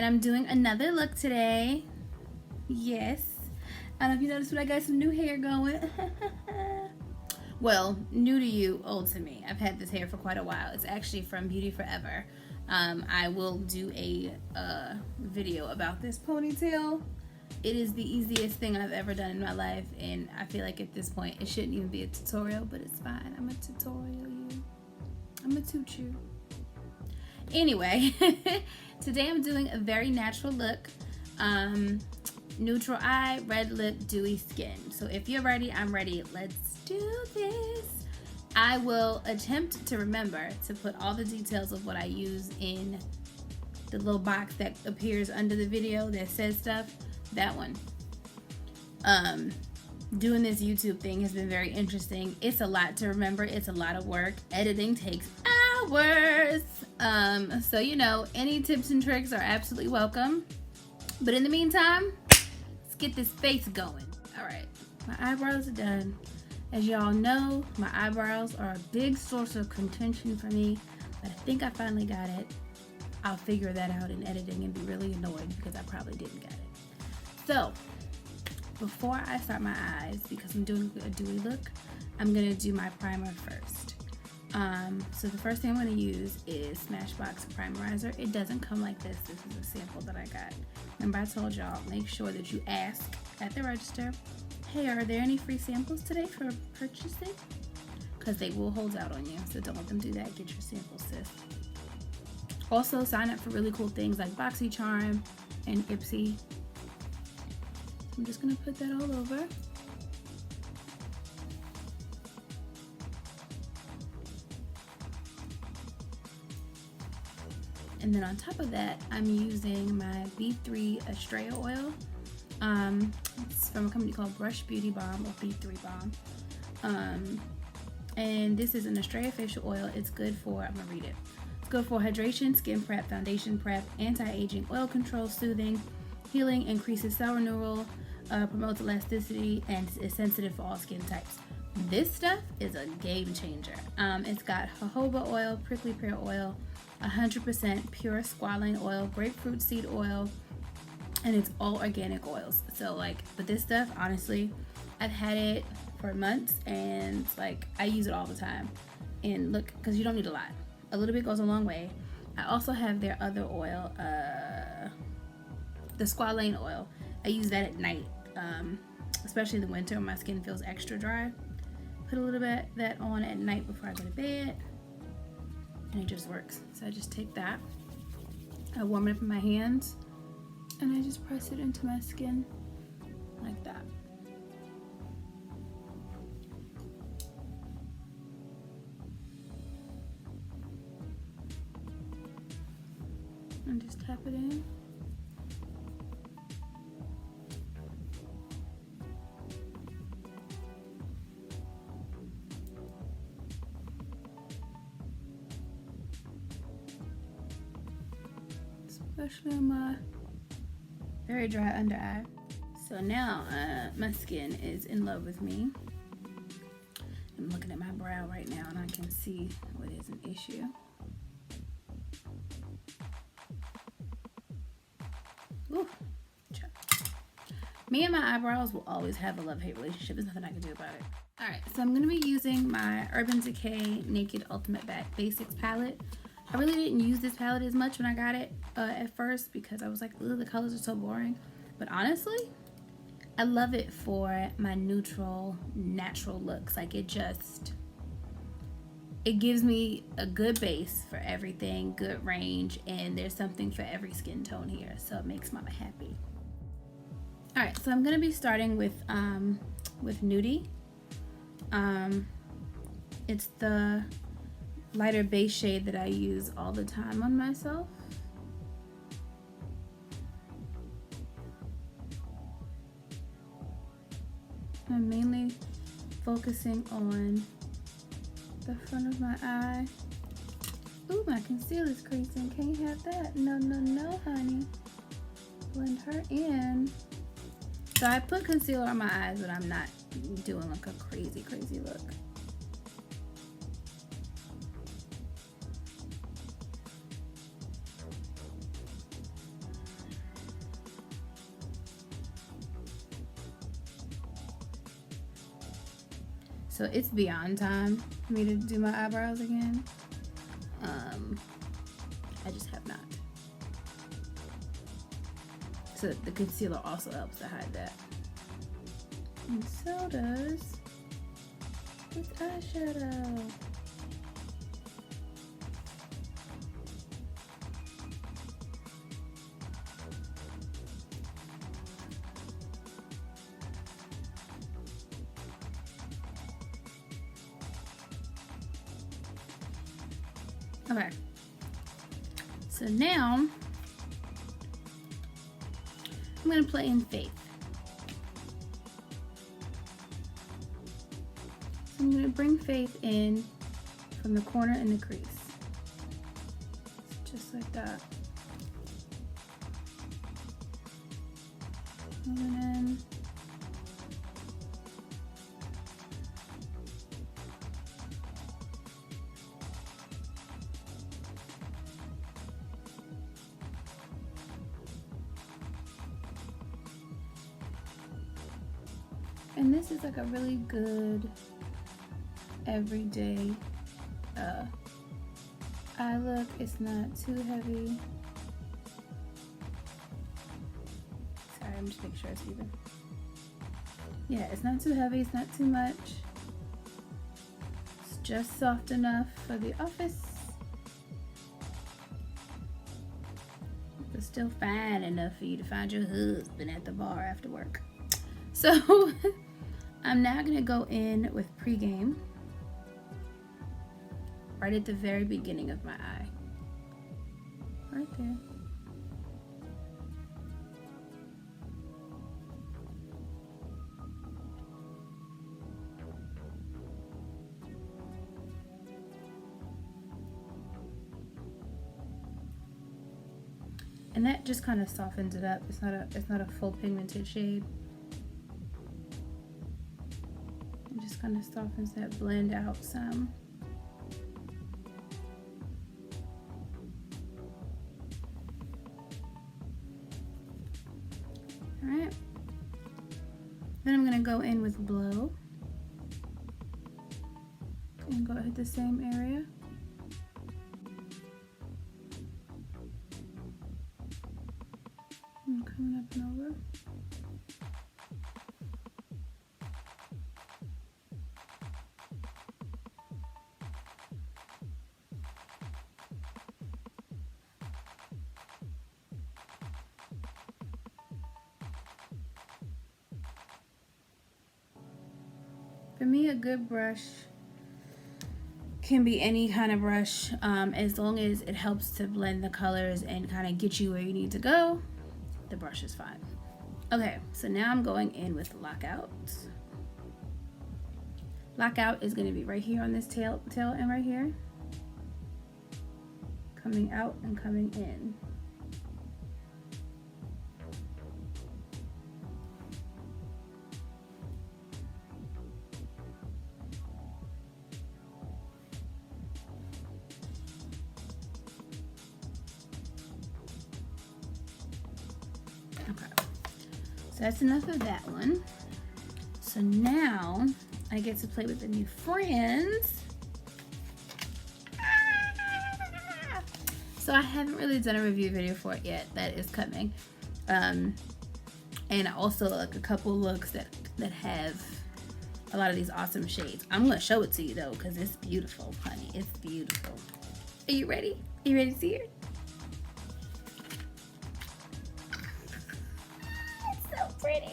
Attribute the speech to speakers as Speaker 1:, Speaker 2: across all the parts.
Speaker 1: and I'm doing another look today. Yes. I don't know if you noticed, but I got some new hair going. Well, new to you, old to me. I've had this hair for quite a while. It's actually from Beauty Forever. I will do a video about this ponytail. It is the easiest thing I've ever done in my life, and I feel like at this point it shouldn't even be a tutorial, but it's fine. I'm a tutorial you. I'm a toot you. Anyway, today I'm doing a very natural look. Neutral eye, red lip, dewy skin. So if you're ready, I'm ready. Let's do this. I will attempt to remember to put all the details of what I use in the little box that appears under the video that says stuff. That one. Doing this YouTube thing has been very interesting. It's a lot to remember. It's a lot of work. Editing takes hours. So you know, any tips and tricks are absolutely welcome. But in the meantime, let's get this face going. All right, my eyebrows are done. As y'all know, my eyebrows are a big source of contention for me, but I think I finally got it. I'll figure that out in editing and be really annoyed because I probably didn't get it. So, before I start my eyes, because I'm doing a dewy look, I'm gonna do my primer first. So the first thing I'm gonna use is Smashbox Primerizer. It doesn't come like this. This is a sample that I got. Remember I told y'all, make sure that you ask at the register, hey, are there any free samples today for purchasing? Because they will hold out on you, so don't let them do that. Get your samples, sis. Also, sign up for really cool things like BoxyCharm and Ipsy. I'm just gonna put that all over. And then on top of that, I'm using my B3 Astrea oil. It's from a company called Brush Beauty Balm, or B3 Balm. And this is an Astrea facial oil. It's good for, I'm gonna read it. It's good for hydration, skin prep, foundation prep, anti-aging, oil control, soothing, healing, increases cell renewal, promotes elasticity, and is sensitive for all skin types. This stuff is a game changer. It's got jojoba oil, prickly pear oil, 100% pure squalane oil, grapefruit seed oil, and it's all organic oils. So like, but this stuff, honestly, I've had it for months, and like I use it all the time. And look, because you don't need a lot. A little bit goes a long way. I also have their other oil, the squalane oil. I use that at night, especially in the winter when my skin feels extra dry. Put a little bit of that on at night before I go to bed, and it just works. So I just take that, I warm it up in my hands, and I just press it into my skin like that. And just tap it in. Especially on my very dry under eye. So now my skin is in love with me. I'm looking at my brow right now, and I can see what is an issue. Ooh, me and my eyebrows will always have a love-hate relationship. There's nothing I can do about it. Alright, so I'm going to be using my Urban Decay Naked Ultimate Basics palette. I really didn't use this palette as much when I got it at first, because I was like, ugh, the colors are so boring. But honestly, I love it for my neutral, natural looks. Like it gives me a good base for everything, good range, and there's something for every skin tone here. So it makes mama happy. All right, so I'm gonna be starting with Nudie. It's the lighter base shade that I use all the time on myself. I'm mainly focusing on the front of my eye. Ooh, my concealer's creasing. Can't have that. No, no, no, honey. Blend her in. So I put concealer on my eyes, but I'm not doing like a crazy, crazy look. So it's beyond time for me to do my eyebrows again. I just have not. So the concealer also helps to hide that. And so does this eyeshadow. Okay, so now I'm going to play in Faith. So I'm going to bring Faith in from the corner in the crease. Just like that. Moving in. And this is like a really good everyday eye look. It's not too heavy. Sorry, I'm just making sure it's even. Yeah, it's not too heavy, it's not too much. It's just soft enough for the office, but still fine enough for you to find your husband at the bar after work. So I'm now gonna go in with pregame right at the very beginning of my eye. Right there. And that just kind of softens it up. It's not a full pigmented shade. It just kind of softens that blend out some. All right. Then I'm gonna go in with Blow. And go hit the same area. And coming up and over. For me, a good brush can be any kind of brush, as long as it helps to blend the colors and kind of get you where you need to go. The brush is fine. Okay, so now I'm going in with Lockout. Lockout is going to be right here on this tail end right here, coming out and coming in. That's enough of that one. So now I get to play with the new friends. So I haven't really done a review video for it yet. That is coming. And also like a couple looks that have a lot of these awesome shades. I'm gonna show it to you though, because it's beautiful, honey. It's beautiful. Are you ready? Are you ready to see it? Pretty.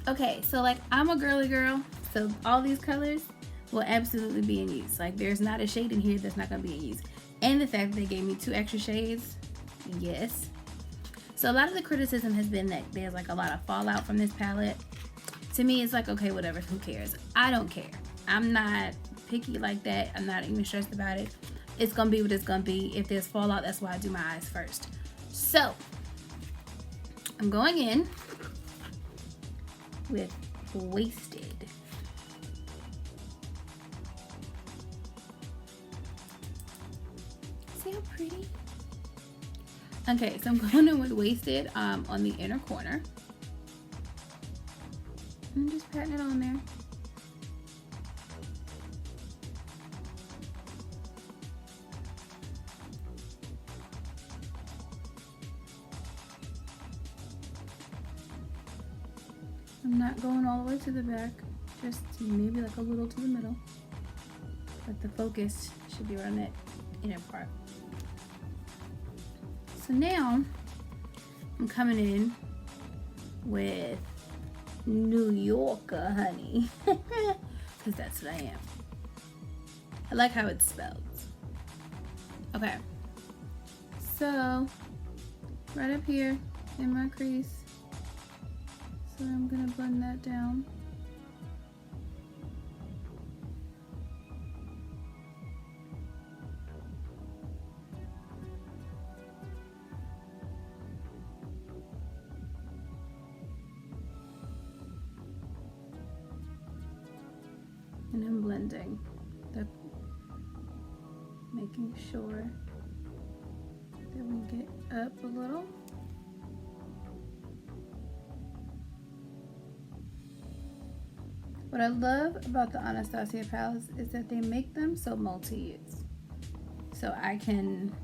Speaker 1: Okay, so like I'm a girly girl, so all these colors will absolutely be in use. Like there's not a shade in here that's not gonna be in use. And the fact that they gave me 2 extra shades, yes. So a lot of the criticism has been that there's like a lot of fallout from this palette. To me, it's like, okay, whatever, who cares? I don't care. I'm not picky like that. I'm not even stressed about it. It's gonna be what it's gonna be. If there's fallout, that's why I do my eyes first. So I'm going in with Wasted. See how pretty? Okay, so I'm going in with Wasted on the inner corner. I'm just patting it on there. I'm not going all the way to the back, just maybe like a little to the middle. But the focus should be around that inner part. So now I'm coming in with New Yorker honey, because that's what I am. I like how it's spelled. Okay, so right up here in my crease, so I'm gonna blend that down. And I'm blending, making sure that we get up a little. What I love about the Anastasia palettes is that they make them so multi-use. So I can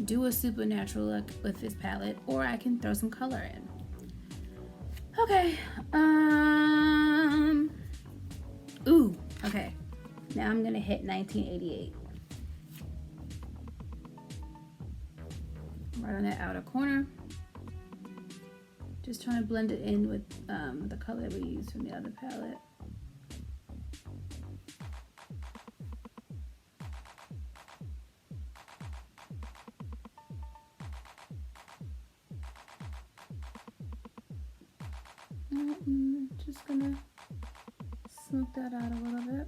Speaker 1: do a super natural look with this palette, or I can throw some color in. Okay, ooh, okay. Now I'm gonna hit 1988. Right on that outer corner. Just trying to blend it in with the color we used from the other palette. I'm just gonna smooth that out a little bit.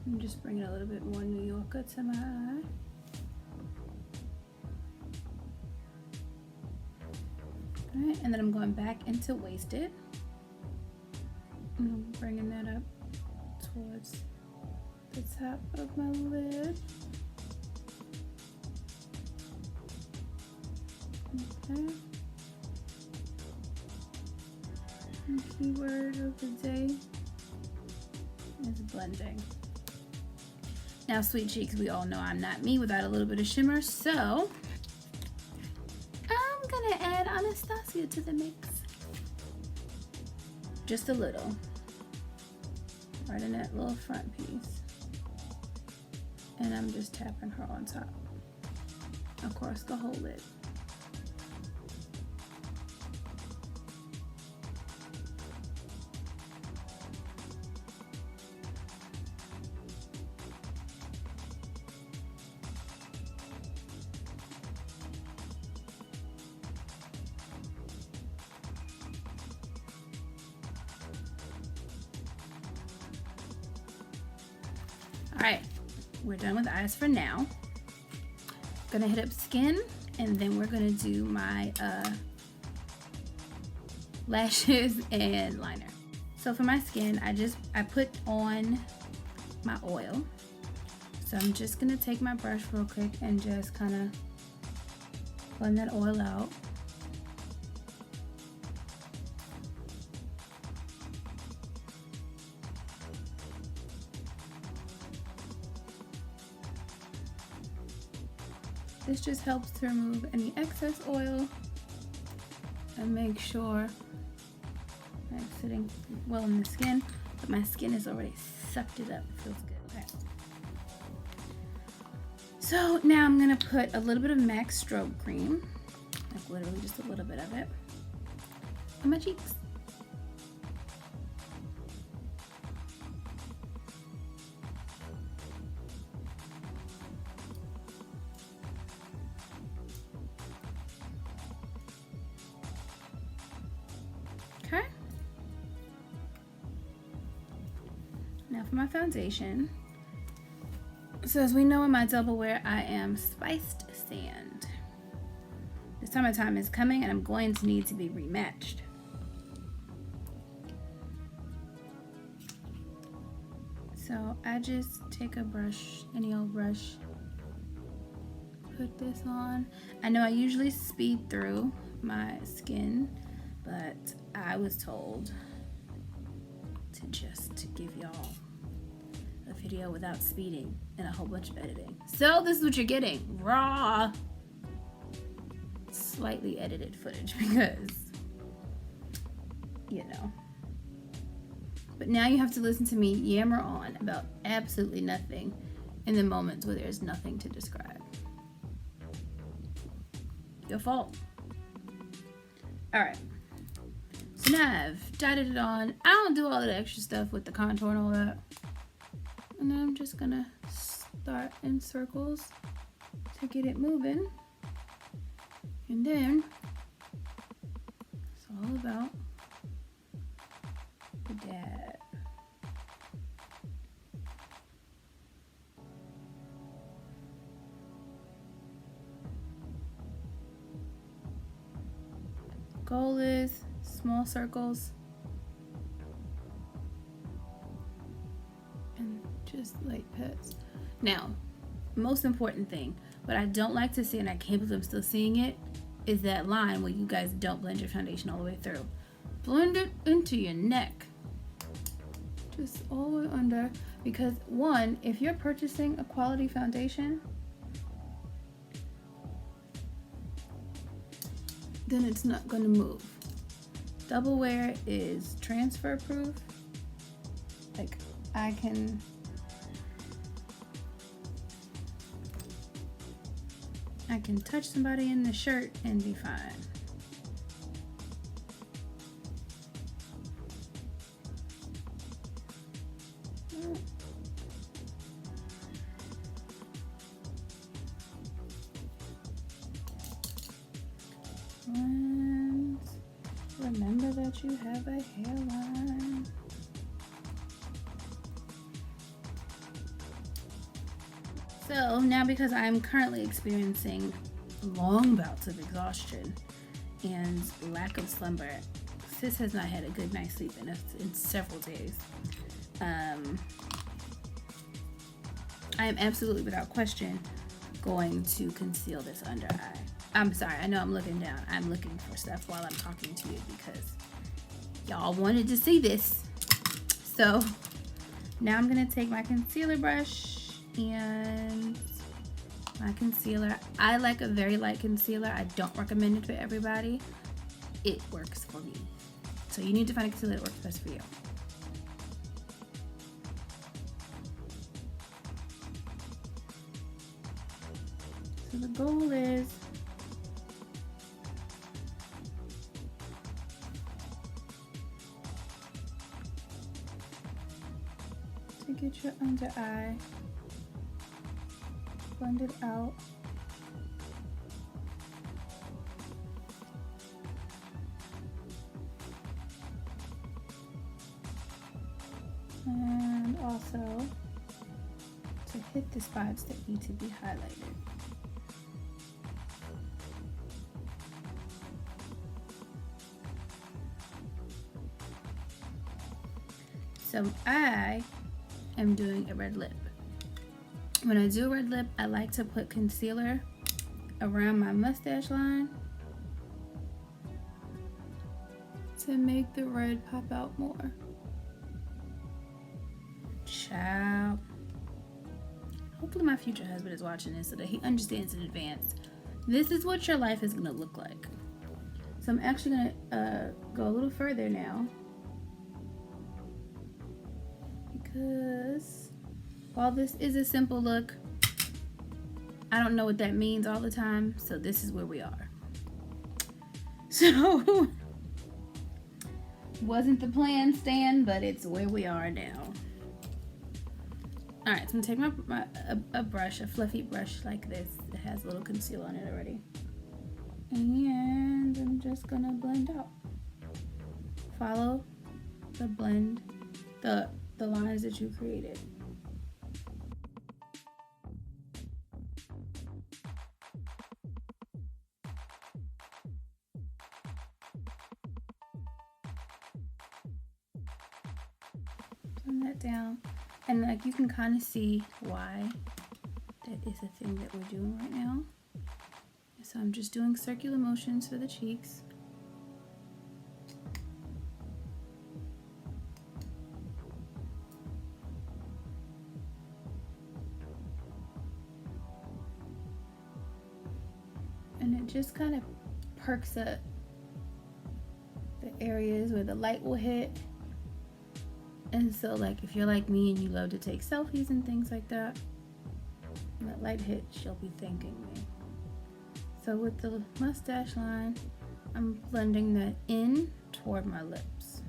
Speaker 1: I'm just bringing a little bit more New Yorker to my eye. All right, and then I'm going back into Wasted. And I'm bringing that up towards the top of my lid. Okay. And keyword of the day is blending. Now, sweet cheeks, we all know I'm not me without a little bit of shimmer, so I'm gonna add Anastasia to the mix. Just a little. Right in that little front piece. And I'm just tapping her on top, across the whole lid. All right, we're done with eyes for now. Gonna hit up skin, and then we're gonna do my lashes and liner. So for my skin, I put on my oil. So I'm just gonna take my brush real quick and just kind of blend that oil out. This just helps to remove any excess oil and make sure it's sitting well in the skin, but my skin has already sucked it up. It feels good. Okay. So now I'm gonna put a little bit of MAC strobe cream, like literally just a little bit of it, on my cheeks. Okay. Now for my foundation. So as we know in my double wear, I am spiced sand. The summertime is coming and I'm going to need to be rematched. So I just take a brush, any old brush, put this on. I know I usually speed through my skin, but I was told to just give y'all a video without speeding and a whole bunch of editing. So this is what you're getting. Raw, slightly edited footage because, you know. But now you have to listen to me yammer on about absolutely nothing in the moments where there's nothing to describe. Your fault. Alright. So now I've dotted it on. I don't do all of the extra stuff with the contour and all that. And then I'm just gonna start in circles to get it moving. And then it's all about the dab. Goal is small circles and just light pets. Now, most important thing, what I don't like to see, and I can't believe I'm still seeing it, is that line where you guys don't blend your foundation all the way through. Blend it into your neck, just all the way under, because one, if you're purchasing a quality foundation, then it's not going to move. Double wear is transfer proof. Like I can touch somebody in the shirt and be fine. And remember that you have a hairline. So now, because I'm currently experiencing long bouts of exhaustion and lack of slumber, sis has not had a good night's sleep in several days. I am absolutely without question going to conceal this under eye. I'm sorry, I know I'm looking down. I'm looking for stuff while I'm talking to you because y'all wanted to see this. So now I'm gonna take my concealer brush and my concealer. I like a very light concealer. I don't recommend it for everybody. It works for me. So you need to find a concealer that works best for you. So the goal is to get your under eye, blend it out. And also to hit the spots that need to be highlighted. So I am doing a red lip. When I do a red lip, I like to put concealer around my mustache line to make the red pop out more. Ciao. Hopefully my future husband is watching this so that he understands in advance. This is what your life is gonna look like. So I'm actually gonna go a little further now, because while this is a simple look, I don't know what that means all the time, so this is where we are. So wasn't the plan, Stan, but it's where we are now. All right, so I'm gonna take a brush, a fluffy brush like this that has a little concealer on it already, and I'm just gonna blend out. Follow the blend, the lines that you created. Turn that down, and like you can kind of see why that is a thing that we're doing right now. So I'm just doing circular motions for the cheeks. And it just kind of perks up the areas where the light will hit. And so like if you're like me and you love to take selfies and things like that, when that light hits, you'll be thanking me. So with the mustache line, I'm blending that in toward my lips.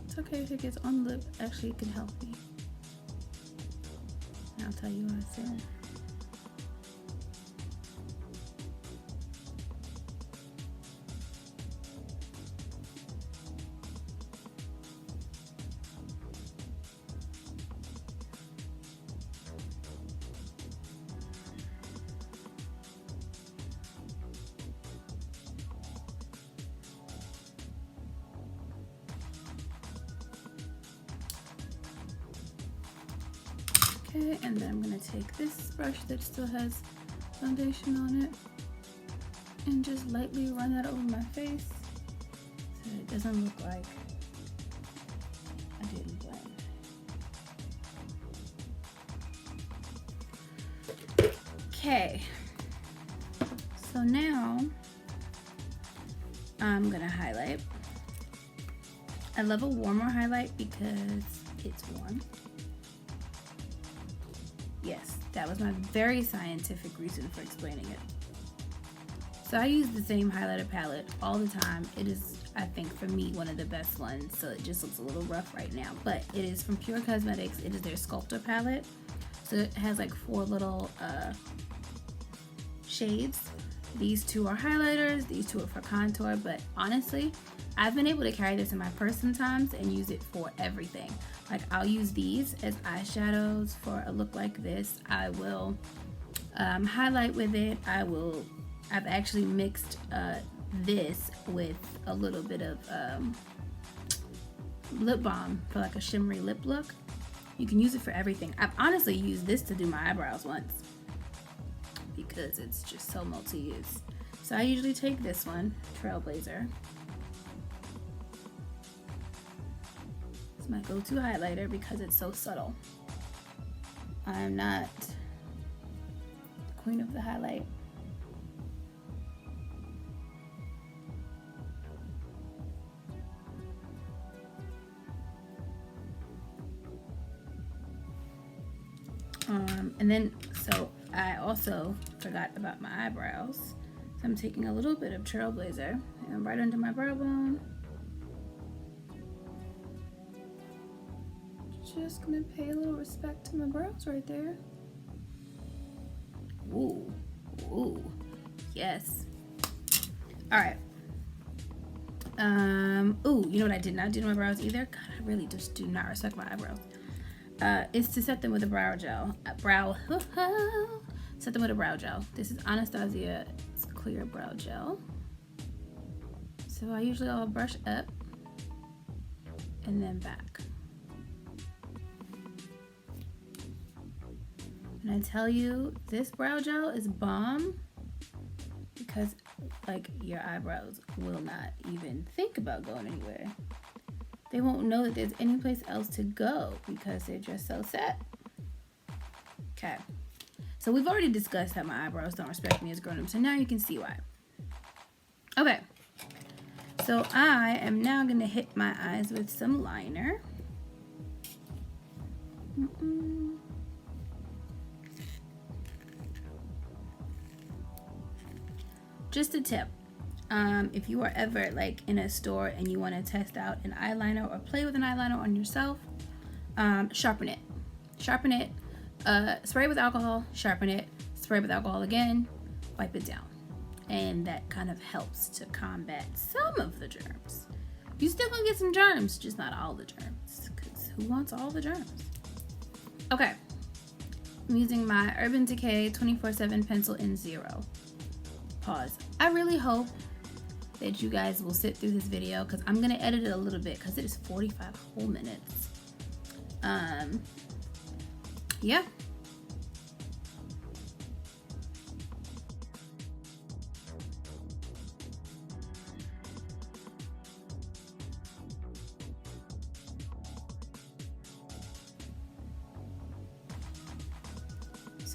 Speaker 1: It's okay if it gets on the lip. Actually, it can help me. And I'll tell you what I said. Okay, and then I'm going to take this brush that still has foundation on it and just lightly run that over my face so it doesn't look like I didn't blend. Okay, so now I'm going to highlight. I love a warmer highlight because it's warm. Yes, that was my very scientific reason for explaining it. So I use the same highlighter palette all the time. It is, I think, for me, one of the best ones. So it just looks a little rough right now, but it is from Pure Cosmetics. It is their Sculptor palette. So it has like 4 little shades. These 2 are highlighters, these 2 are for contour, but honestly, I've been able to carry this in my purse sometimes and use it for everything. Like I'll use these as eyeshadows for a look like this. I will highlight with it. I've actually mixed this with a little bit of lip balm for like a shimmery lip look. You can use it for everything. I've honestly used this to do my eyebrows once because it's just so multi-use. So I usually take this one, Trailblazer. It's my go-to highlighter because it's so subtle. I'm not the queen of the highlight. And then, so I also forgot about my eyebrows. So I'm taking a little bit of Trailblazer and right under my brow bone. Just gonna pay a little respect to my brows right there. Ooh, ooh, yes. All right. Ooh, you know what I did not do to my brows either? God, I really just do not respect my eyebrows. Is to set them with a brow gel. Set them with a brow gel. This is Anastasia. It's clear brow gel. So I usually I'll brush up and then back. And I tell you, this brow gel is bomb because like your eyebrows will not even think about going anywhere. They won't know that there's any place else to go because they're just so set. Okay. So we've already discussed that my eyebrows don't respect me as grown-up, so now you can see why. Okay. So I am now going to hit my eyes with some liner. Just a tip. If you are ever like in a store and you want to test out an eyeliner or play with an eyeliner on yourself, sharpen it. Sharpen it. Spray with alcohol, sharpen it, spray with alcohol again, wipe it down. And that kind of helps to combat some of the germs. You still gonna get some germs, just not all the germs, because who wants all the germs? Okay, I'm using my Urban Decay 24/7 pencil in 0. Pause. I really hope that you guys will sit through this video because I'm gonna edit it a little bit because it is 45 whole minutes. Yeah.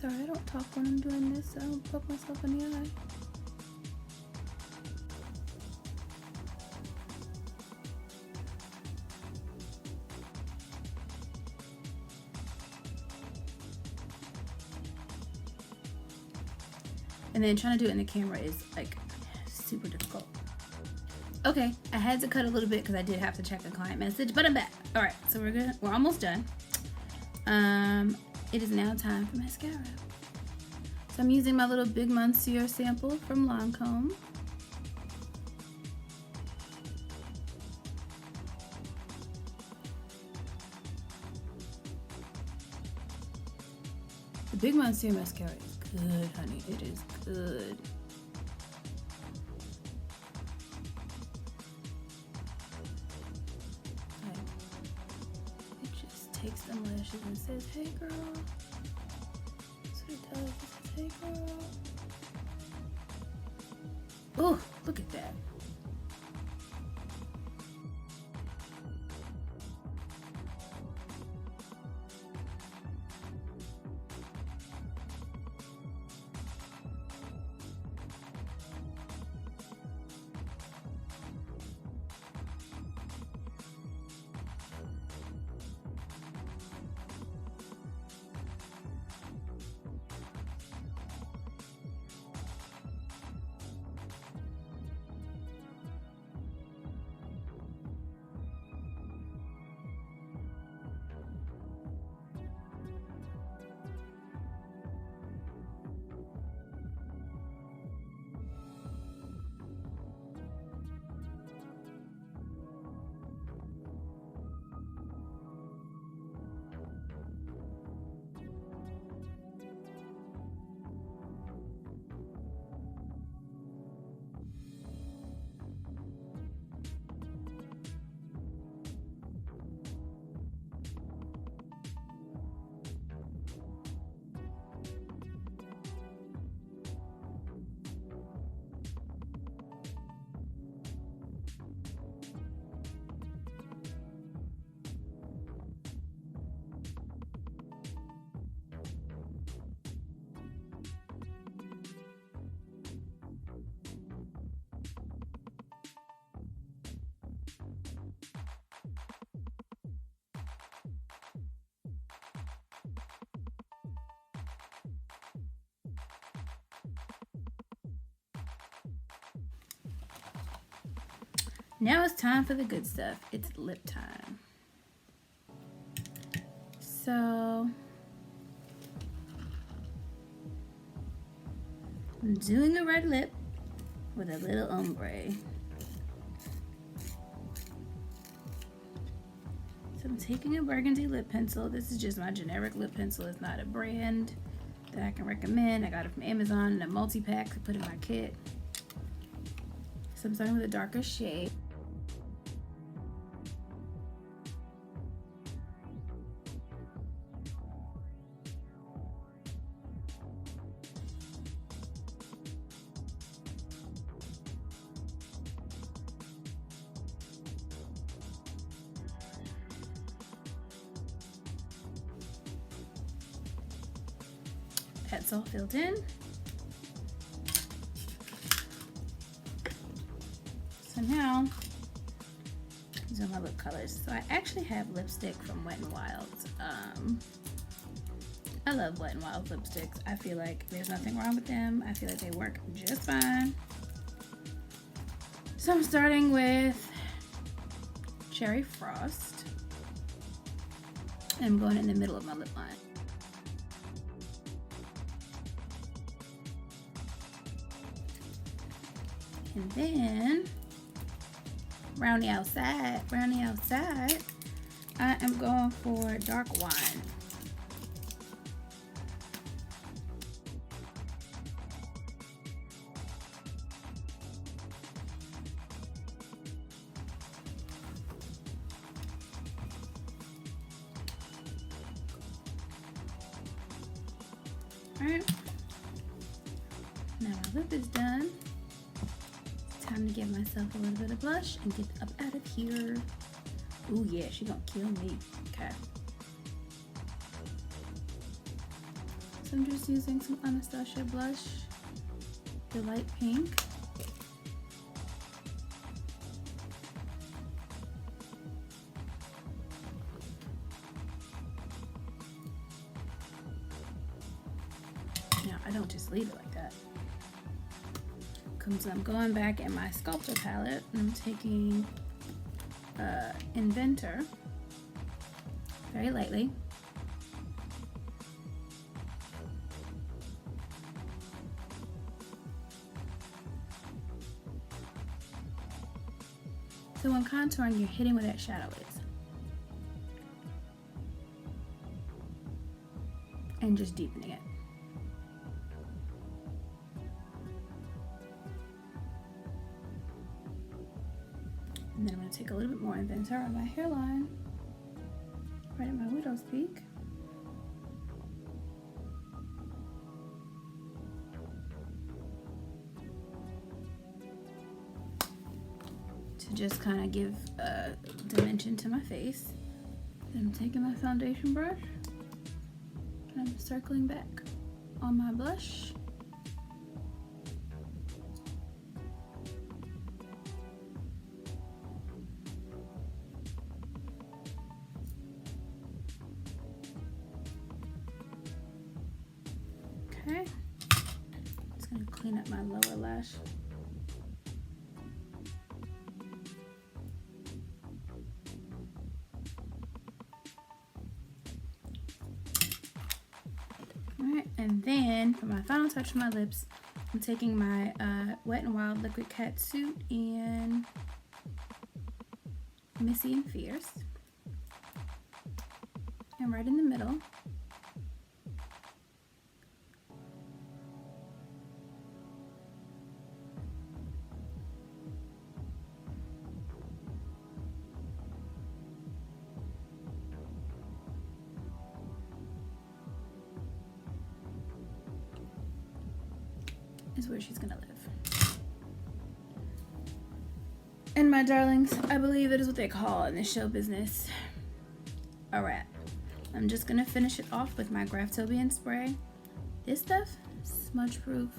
Speaker 1: Sorry, I don't talk when I'm doing this, so I don't poke myself in the eye. And then trying to do it in the camera is like super difficult. Okay, I had to cut a little bit because I did have to check a client message, but I'm back. All right, so we're good. We're almost done. It is now time for mascara. So I'm using my little Big Monsieur sample from Lancome. The Big Monsieur mascara is good, honey. It is good. It just takes the lashes and says, "Hey, girl." That's what it does. It says, "Hey, girl." Oh, look at that. Now it's time for the good stuff. It's lip time. So I'm doing a red lip with a little ombre. So I'm taking a burgundy lip pencil. This is just my generic lip pencil. It's not a brand that I can recommend. I got it from Amazon in a multi-pack to put in my kit. So I'm starting with a darker shade. That's all filled in. So now, these are my lip colors. So I actually have lipstick from Wet n Wild. I love Wet n Wild lipsticks. I feel like there's nothing wrong with them. I feel like they work just fine. So I'm starting with Cherry Frost. And I'm going in the middle of my lip line. And then round the outside, I am going for dark wine. All right, now my lip is done. Time to give myself a little bit of blush and get up out of here. Ooh yeah, she gonna kill me. Okay. So I'm just using some Anastasia blush, the light pink. Now, I don't just leave it like that. So I'm going back in my sculptor palette and I'm taking Inventor very lightly. So when contouring, you're hitting where that shadow is. And just deepening it. And then I'm going to take a little bit more Inventor on my hairline, right at my widow's peak. To just kind of give a dimension to my face. Then I'm taking my foundation brush and I'm circling back on my blush. Okay, just gonna clean up my lower lash. Alright, and then for my final touch for my lips, I'm taking my Wet n Wild Liquid Cat Suit and Missy and Fierce. And right in the middle, is where she's gonna live. And my darlings, I believe that is what they call in the show business a wrap. I'm just gonna finish it off with my Graftobian spray. This stuff, smudge proof,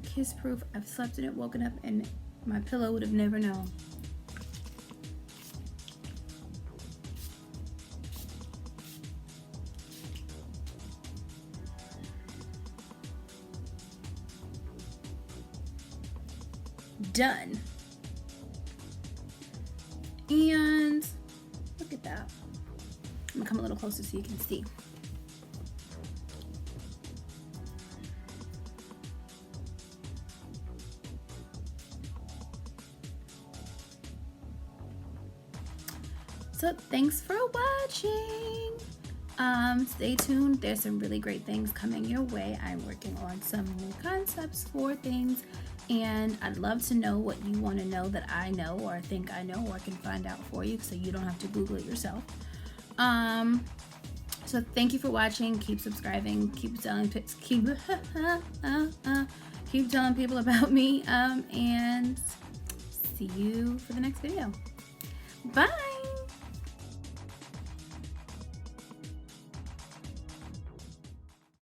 Speaker 1: kiss proof. I've slept in it, woken up, and my pillow would have never known. Done. And look at that. I'm gonna come a little closer so you can see. So thanks for watching. Stay tuned. There's some really great things coming your way. I'm working on some new concepts for things, and I'd love to know what you want to know that I know or think I know or can find out for you, so you don't have to Google it yourself. So thank you for watching. Keep subscribing. Keep telling keep telling people about me. And see you for the next video. Bye.